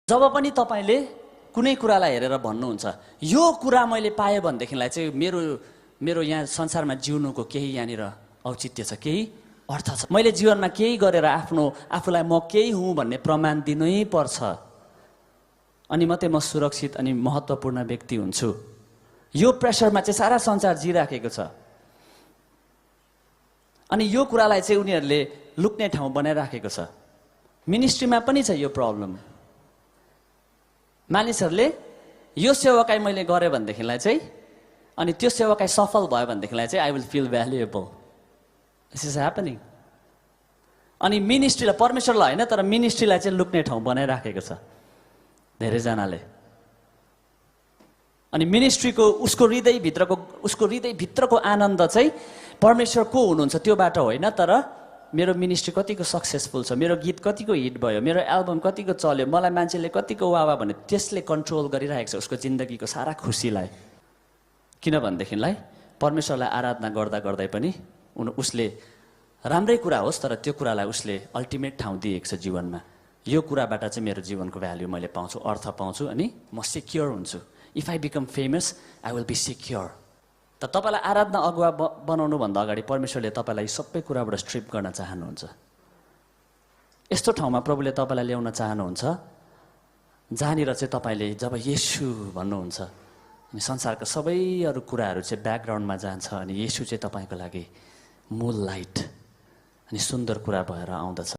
जब पनि तपाईले कुनै कुरालाई हेरेर भन्नुहुन्छ यो कुरा मैले पाएँ भनेदेखिलाई चाहिँ मेरो यहाँ संसारमा जिउनुको केही यहाँनिर औचित्य छ, केही अर्थ छ। मैले जीवनमा केही गरेर आफूलाई म केही हुँ भन्ने प्रमाण दिनै पर्छ, अनि मात्रै म सुरक्षित अनि महत्त्वपूर्ण व्यक्ति हुन्छु। यो प्रेसरमा चाहिँ सारा संसार जिराखेको छ, अनि यो कुरालाई चाहिँ उनीहरूले लुक्ने ठाउँ बनाइराखेको छ। मिनिस्ट्रीमा पनि छ यो प्रब्लम। मानिसहरूले यो सेवाकाई मैले गरेँ भनेदेखिलाई चाहिँ, अनि त्यो सेवाकाई सफल भयो भनेदेखिलाई चाहिँ I will feel valuable. This is happening. अनि मिनिस्ट्रीलाई, परमेश्वरलाई होइन तर मिनिस्ट्रीलाई चाहिँ लुक्ने ठाउँ बनाइराखेको छ धेरैजनाले। अनि मिनिस्ट्रीको उसको हृदयभित्रको आनन्द चाहिँ परमेश्वर को हुनुहुन्छ त्योबाट होइन, तर मेरो मिनिस्ट्री कतिको सक्सेसफुल छ, मेरो गीत कतिको हिट भयो, मेरो एल्बम कतिको चल्यो, मलाई मान्छेले कतिको वावा भने त्यसले कन्ट्रोल गरिरहेको छ उसको जिन्दगीको सारा खुसीलाई। किनभनेदेखिलाई परमेश्वरलाई आराधना गर्दा गर्दै पनि उसले राम्रै कुरा होस् तर त्यो कुरालाई उसले अल्टिमेट ठाउँ दिएको छ जीवनमा। यो कुराबाट चाहिँ मेरो जीवनको भ्याल्यु मैले पाउँछु, अर्थ पाउँछु, अनि म सिक्योर हुन्छु। If I become famous I will be secure. त तपाईँलाई आराधना अगुवा बनाउनुभन्दा अगाडि परमेश्वरले तपाईँलाई सबै कुराबाट स्ट्रिप गर्न चाहनुहुन्छ। यस्तो ठाउँमा प्रभुले तपाईँलाई ल्याउन चाहनुहुन्छ जहाँनिर चाहिँ तपाईँले जब येशू भन्नुहुन्छ अनि संसारका सबै अरू कुराहरू चाहिँ ब्याकग्राउन्डमा जान्छ, अनि येशू चाहिँ तपाईँको लागि मूल लाइट अनि सुन्दर कुरा भएर आउँदछ।